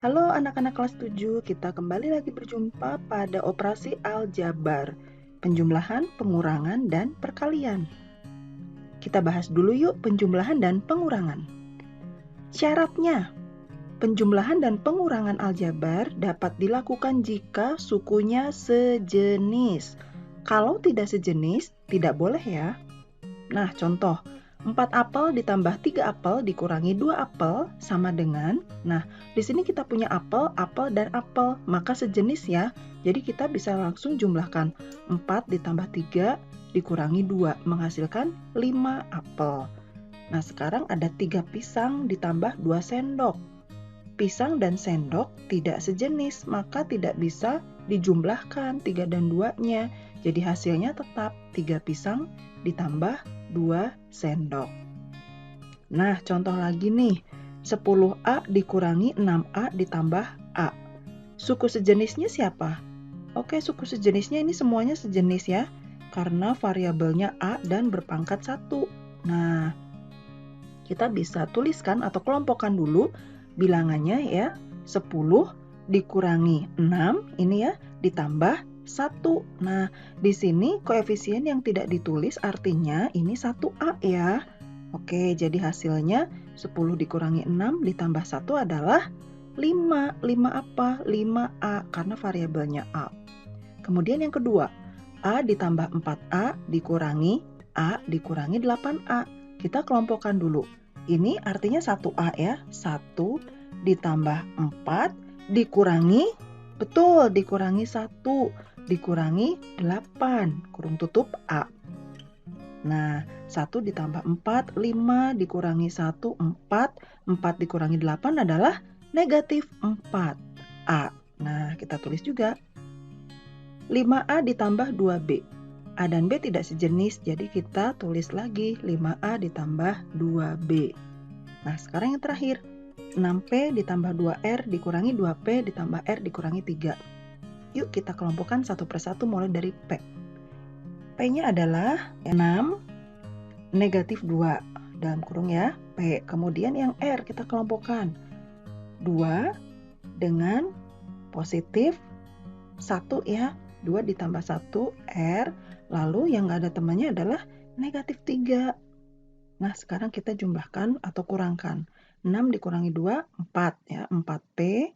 Halo anak-anak kelas 7, kita kembali lagi berjumpa pada operasi aljabar, penjumlahan, pengurangan, dan perkalian. Kita bahas dulu yuk penjumlahan dan pengurangan. Syaratnya, penjumlahan dan pengurangan aljabar dapat dilakukan jika sukunya sejenis. Kalau tidak sejenis, tidak boleh ya. Nah, contoh, 4 apel ditambah 3 apel dikurangi 2 apel sama dengan, nah, di sini kita punya apel, apel, dan apel, maka sejenis ya. Jadi kita bisa langsung jumlahkan 4 ditambah 3 dikurangi 2, menghasilkan 5 apel. Nah, sekarang ada 3 pisang ditambah 2 sendok. Pisang dan sendok tidak sejenis, maka tidak bisa dijumlahkan 3 dan 2-nya. Jadi hasilnya tetap 3 pisang ditambah 2 sendok. Nah, contoh lagi nih, 10A dikurangi 6A ditambah A. Suku sejenisnya siapa? Oke, suku sejenisnya ini semuanya sejenis ya, karena variabelnya A dan berpangkat 1. Nah, kita bisa tuliskan atau kelompokkan dulu bilangannya ya, 10 dikurangi 6 ini ya, ditambah 1. Nah, di sini koefisien yang tidak ditulis artinya ini 1A ya. Oke, jadi hasilnya 10 dikurangi 6 ditambah 1 adalah 5. 5 apa? 5A karena variabelnya A. Kemudian yang kedua, A ditambah 4A dikurangi A dikurangi 8A. Kita kelompokkan dulu. Ini artinya 1A ya. 1 ditambah 4 dikurangi, betul, dikurangi 1 dikurangi 8, kurung tutup A. Nah, 1 ditambah 4, 5 dikurangi 1, 4. 4 dikurangi 8 adalah negatif 4A. Nah, kita tulis juga. 5A ditambah 2B. A dan B tidak sejenis, jadi kita tulis lagi 5A ditambah 2B. Nah, sekarang yang terakhir. 6P ditambah 2R dikurangi 2P ditambah R dikurangi 3. Yuk kita kelompokkan satu persatu mulai dari P. P-nya adalah 6 negatif 2 dalam kurung ya, P. Kemudian yang R kita kelompokkan 2 dengan positif 1 ya, 2 ditambah 1 R, lalu yang nggak ada temannya adalah negatif 3. Nah, sekarang kita jumlahkan atau kurangkan. 6 dikurangi 2, 4 ya, 4P.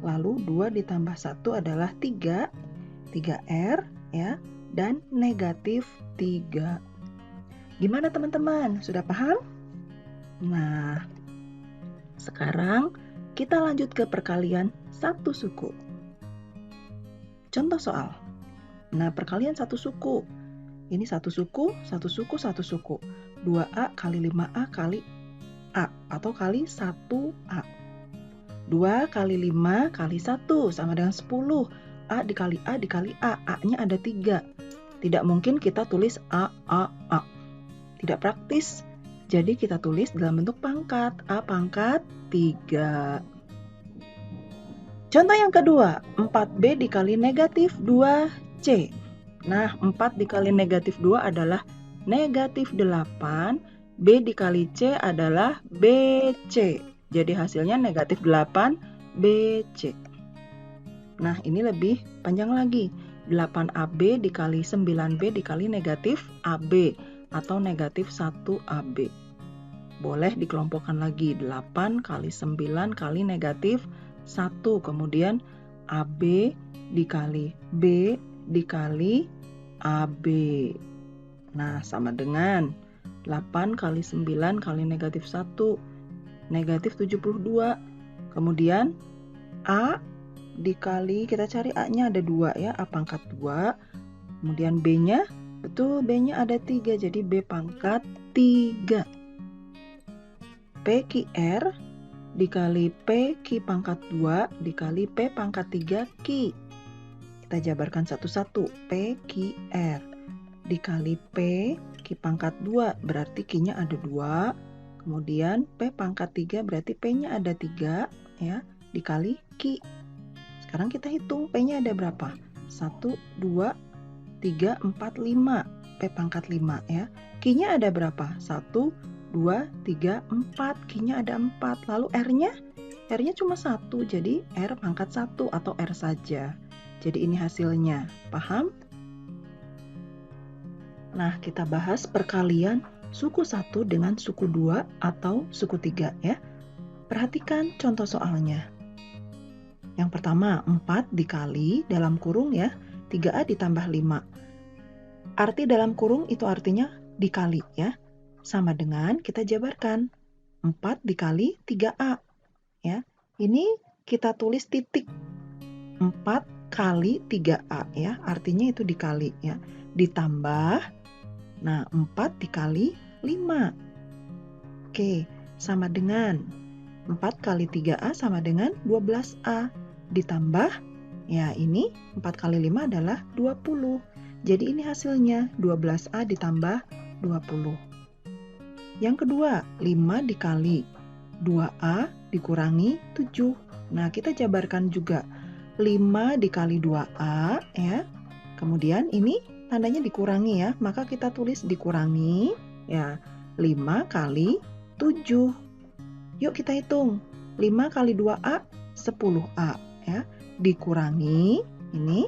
Lalu 2 ditambah 1 adalah 3, 3R ya, dan negatif 3. Gimana teman-teman? Sudah paham? Nah, sekarang kita lanjut ke perkalian satu suku. Contoh soal. Nah, perkalian satu suku. Ini satu suku, satu suku, satu suku. 2A kali 5A kali A atau kali 1A. 2 kali 5 kali 1 sama dengan 10. A dikali A dikali A. A-nya ada 3. Tidak mungkin kita tulis A. Tidak praktis. Jadi kita tulis dalam bentuk pangkat. A pangkat 3. Contoh yang kedua, 4B dikali negatif 2C. Nah, 4 dikali negatif 2 adalah negatif 8. B dikali C adalah BC. Jadi hasilnya negatif 8 BC. Nah, ini lebih panjang lagi. 8AB dikali 9B dikali negatif AB atau negatif 1AB. Boleh dikelompokkan lagi. 8 kali 9 kali negatif 1. Kemudian AB dikali B dikali AB. Nah, sama dengan 8 kali 9 kali negatif 1, negatif 72. Kemudian A dikali, kita cari A-nya ada 2 ya, A pangkat 2. Kemudian B-nya, betul, B-nya ada 3, jadi B pangkat 3. PQR dikali PQ pangkat 2 dikali P pangkat 3 Q. Kita jabarkan satu-satu. PQR dikali P Q pangkat 2 berarti Q-nya ada 2. Kemudian P pangkat 3 berarti P-nya ada 3 ya, dikali Q. Sekarang kita hitung P-nya ada berapa? 1, 2, 3, 4, 5. P pangkat 5 ya. Q-nya ada berapa? 1, 2, 3, 4. Q-nya ada 4. Lalu R-nya? R-nya cuma 1, jadi R pangkat 1 atau R saja. Jadi ini hasilnya, paham? Nah, kita bahas perkalian suku 1 dengan suku 2 atau suku 3 ya. Perhatikan contoh soalnya. Yang pertama, 4 dikali dalam kurung ya, 3A ditambah 5. Arti dalam kurung itu artinya dikali ya. Sama dengan kita jabarkan. 4 dikali 3A ya. Ini kita tulis titik. 4 kali 3A ya, artinya itu dikali ya. Ditambah, nah 4 dikali 5. Oke, sama dengan 4 kali 3A sama dengan 12A. Ditambah, ya ini 4 kali 5 adalah 20. Jadi ini hasilnya 12A ditambah 20. Yang kedua, 5 dikali 2A dikurangi 7. Nah, kita jabarkan juga 5 dikali 2A ya. Kemudian ini tandanya dikurangi ya, maka kita tulis dikurangi ya 5 kali 7. Yuk kita hitung. 5 kali 2A 10A ya. Dikurangi ini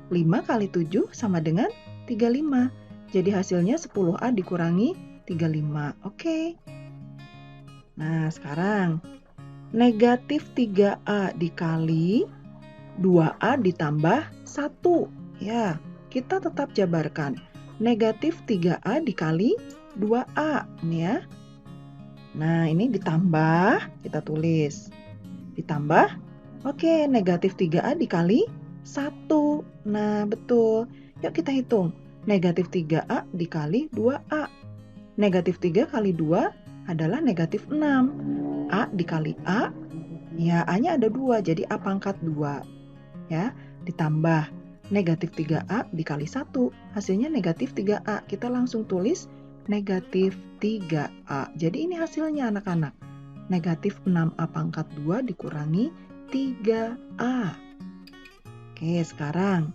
5 kali 7 sama dengan 35. Jadi hasilnya 10A dikurangi 35. Oke. Nah, sekarang negatif 3A dikali 2A ditambah 1. Ya, kita tetap jabarkan. Negatif 3A dikali 2A. Ini ya. Nah, ini ditambah, kita tulis. Ditambah, oke, negatif 3A dikali 1. Nah, betul. Yuk kita hitung. Negatif 3A dikali 2A. Negatif 3 kali 2 adalah negatif 6. A dikali A, ya A-nya ada 2, jadi A pangkat 2. Ya, ditambah negatif 3A dikali 1, hasilnya negatif 3A. Kita langsung tulis negatif 3A. Jadi ini hasilnya anak-anak. Negatif 6A pangkat 2 dikurangi 3A. Oke, sekarang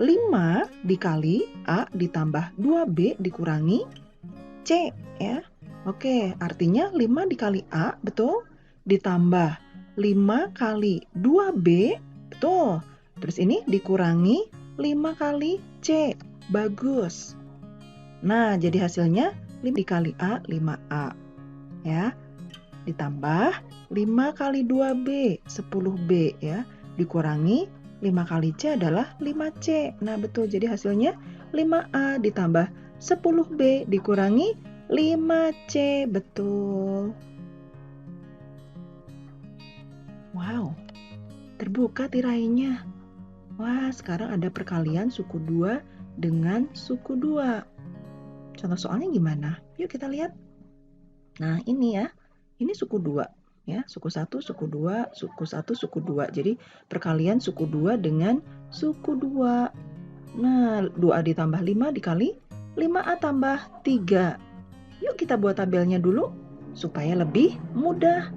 5 dikali A ditambah 2B dikurangi C ya. Oke, artinya 5 dikali A, betul? Ditambah 5 kali 2B, betul? Terus ini dikurangi 5 kali C, bagus. Nah, jadi hasilnya 5 dikali A, 5A. Ya, ditambah 5 kali 2B, 10B ya. Dikurangi 5 kali C adalah 5C. Nah, betul. Jadi hasilnya 5A ditambah 10B dikurangi 5C. Betul. Wow, terbuka tirainya. Wah, sekarang ada perkalian suku 2 dengan suku 2. Contoh soalnya gimana? Yuk kita lihat. Nah, ini ya. Ini suku 2. Ya, suku 1, suku 2, suku 1, suku 2. Jadi perkalian suku 2 dengan suku 2. Nah, 2A ditambah 5 dikali 5A tambah 3. Yuk kita buat tabelnya dulu supaya lebih mudah.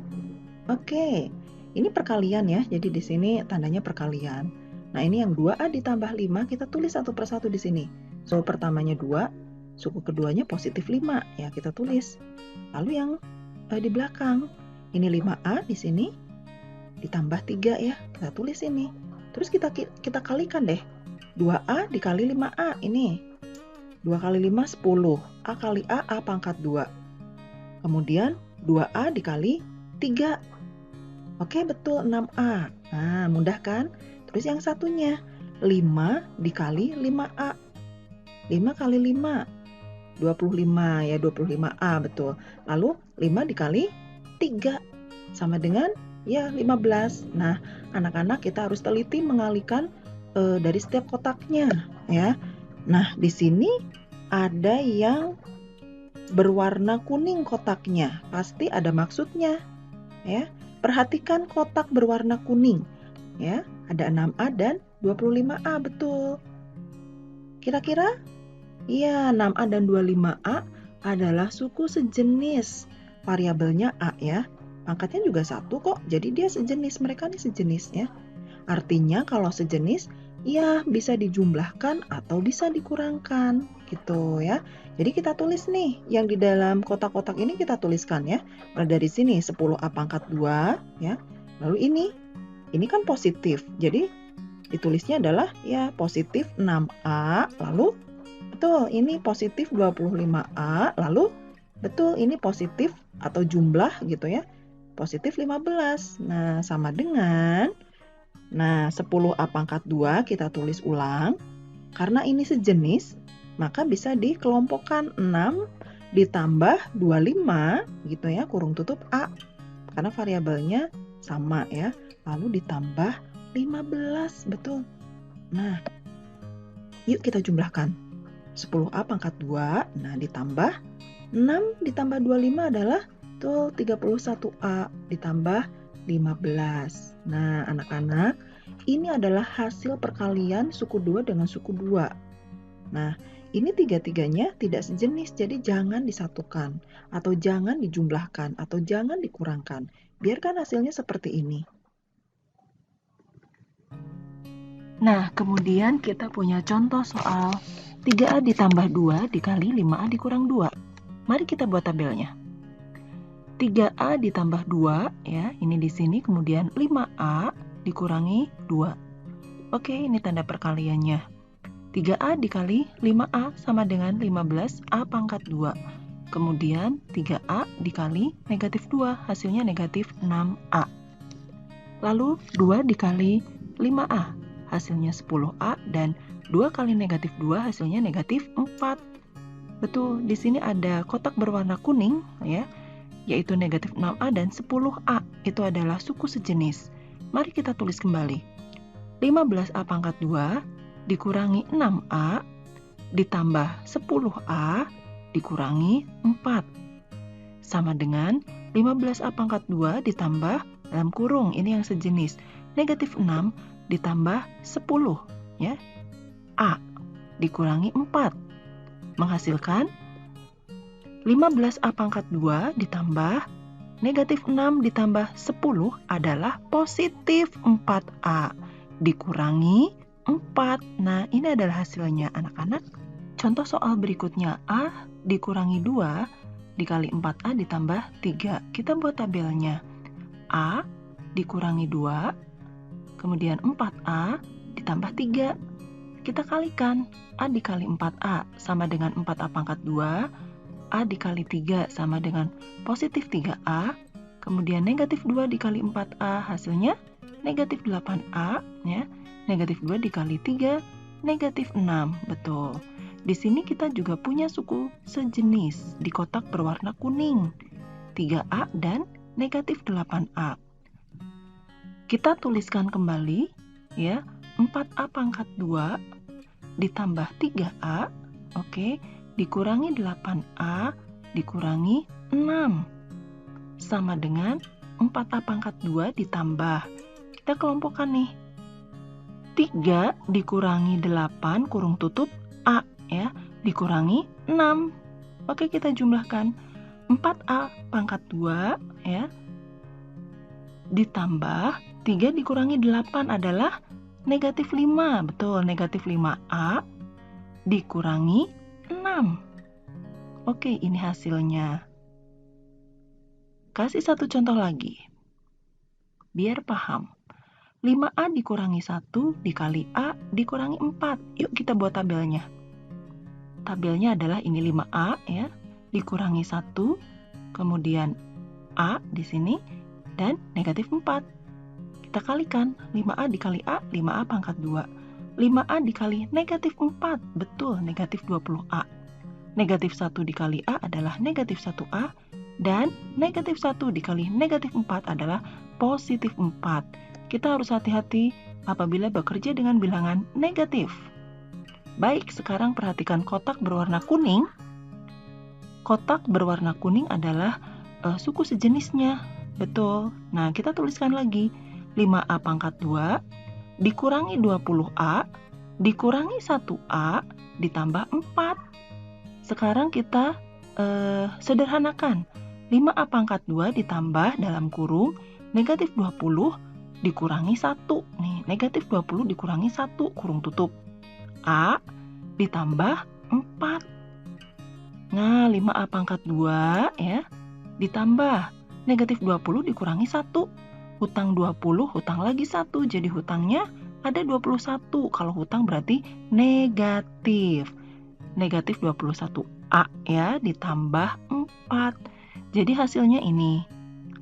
Oke, ini perkalian ya. Jadi di sini tandanya perkalian. Nah, ini yang 2A ditambah 5 kita tulis satu persatu di sini. Suku pertamanya 2, suku keduanya positif 5 ya kita tulis. Lalu yang di belakang ini 5A di sini ditambah 3 ya. Kita tulis ini. Terus kita kalikan deh. 2A dikali 5A ini. 2 kali 5 10. A kali A pangkat 2. Kemudian 2A dikali 3. Oke, betul 6A. Nah, mudah kan? Terus yang satunya 5 dikali 5A. 5 kali 5 25 ya, 25A betul. Lalu 5 dikali 3 sama dengan ya 15. Nah, anak-anak kita harus teliti mengalihkan dari setiap kotaknya ya. Nah, di sini ada yang berwarna kuning kotaknya. Pasti ada maksudnya ya. Perhatikan kotak berwarna kuning ya. Ada 6A dan 25A betul. Kira-kira iya, 6A dan 25A adalah suku sejenis. Variabelnya A ya. Pangkatnya juga 1 kok. Jadi dia sejenis. Mereka ini sejenis ya. Artinya kalau sejenis, ya bisa dijumlahkan atau bisa dikurangkan. Gitu ya. Jadi kita tulis nih. Yang di dalam kotak-kotak ini kita tuliskan ya. Mulai dari sini 10A pangkat 2 ya. Lalu ini kan positif. Jadi ditulisnya adalah ya positif 6A. Lalu betul, ini positif 25A. Lalu betul, ini positif atau jumlah gitu ya. Positif 15. Nah, sama dengan 10A pangkat 2 kita tulis ulang. Karena ini sejenis, maka bisa dikelompokkan 6 ditambah 25 gitu ya, kurung tutup A. Karena variabelnya sama ya. Lalu ditambah 15, betul. Nah, yuk kita jumlahkan. 10A pangkat 2, nah ditambah 6 ditambah 25 adalah betul 31A ditambah 15. Nah, anak-anak, ini adalah hasil perkalian suku 2 dengan suku 2. Nah, ini tiga-tiganya tidak sejenis, jadi jangan disatukan, atau jangan dijumlahkan, atau jangan dikurangkan. Biarkan hasilnya seperti ini. Nah, kemudian kita punya contoh soal 3A ditambah 2 dikali 5A dikurang 2. Mari kita buat tabelnya. 3A ditambah 2, ya, ini di sini, kemudian 5A dikurangi 2. Oke, ini tanda perkaliannya. 3A dikali 5A sama dengan 15A pangkat 2. Kemudian 3A dikali negatif 2, hasilnya negatif 6A. Lalu 2 dikali 5A, hasilnya 10A, dan 2 kali negatif 2 hasilnya negatif 4. Betul, di sini ada kotak berwarna kuning, ya, yaitu negatif 6A dan 10A. Itu adalah suku sejenis. Mari kita tulis kembali. 15A pangkat 2 dikurangi 6A ditambah 10A dikurangi 4. Sama dengan 15A pangkat 2 ditambah dalam kurung, ini yang sejenis, negatif 6 ditambah 10, ya, A dikurangi 4. Menghasilkan 15A pangkat 2 ditambah negatif 6 ditambah 10 adalah positif 4A dikurangi 4. Nah, ini adalah hasilnya, anak-anak. Contoh soal berikutnya, A dikurangi 2 dikali 4A ditambah 3. Kita buat tabelnya. A dikurangi 2, kemudian 4A ditambah 3. Kita kalikan. A dikali 4A sama dengan 4A pangkat 2. A dikali 3 sama dengan positif 3A. Kemudian negatif 2 dikali 4A, hasilnya negatif 8A. Ya. Negatif 2 dikali 3, negatif 6. Betul. Di sini kita juga punya suku sejenis di kotak berwarna kuning. 3A dan negatif 8A. Kita tuliskan kembali, ya, 4A pangkat 2 ditambah 3A, oke, dikurangi 8A dikurangi 6. Sama dengan 4A pangkat 2 ditambah, kita kelompokkan nih, 3 dikurangi 8 kurung tutup A, ya, dikurangi 6. Oke, kita jumlahkan. 4A pangkat 2, ya, ditambah 3 dikurangi 8 adalah negatif 5. Betul, negatif 5A dikurangi 6. Oke, ini hasilnya. Kasih satu contoh lagi, biar paham. 5A dikurangi 1 dikali A dikurangi 4. Yuk kita buat tabelnya. Tabelnya adalah ini 5A, ya, dikurangi 1, kemudian A di sini, dan negatif 4. Kita kalikan, 5A dikali A, 5A pangkat 2. 5A dikali negatif 4, betul, negatif 20A. Negatif 1 dikali A adalah negatif 1A, dan negatif 1 dikali negatif 4 adalah positif 4. Kita harus hati-hati apabila bekerja dengan bilangan negatif. Baik, sekarang perhatikan kotak berwarna kuning. Kotak berwarna kuning adalah suku sejenisnya, betul. Nah, kita tuliskan lagi. 5A pangkat 2 dikurangi 20A dikurangi 1A ditambah 4. Sekarang kita sederhanakan. 5A pangkat 2 ditambah dalam kurung negatif 20 dikurangi 1. Nih, negatif 20 dikurangi 1 kurung tutup A ditambah 4. Nah, 5A pangkat 2, ya, ditambah negatif 20 dikurangi 1. Hutang 20, hutang lagi 1. Jadi hutangnya ada 21. Kalau hutang berarti negatif. Negatif 21A ya, ditambah 4. Jadi hasilnya ini.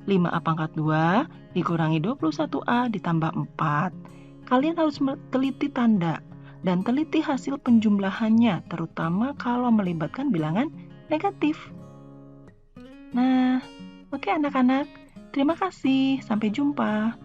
5A pangkat 2 dikurangi 21A ditambah 4. Kalian harus teliti tanda dan teliti hasil penjumlahannya, terutama kalau melibatkan bilangan negatif. Nah, oke anak-anak. Terima kasih. Sampai jumpa.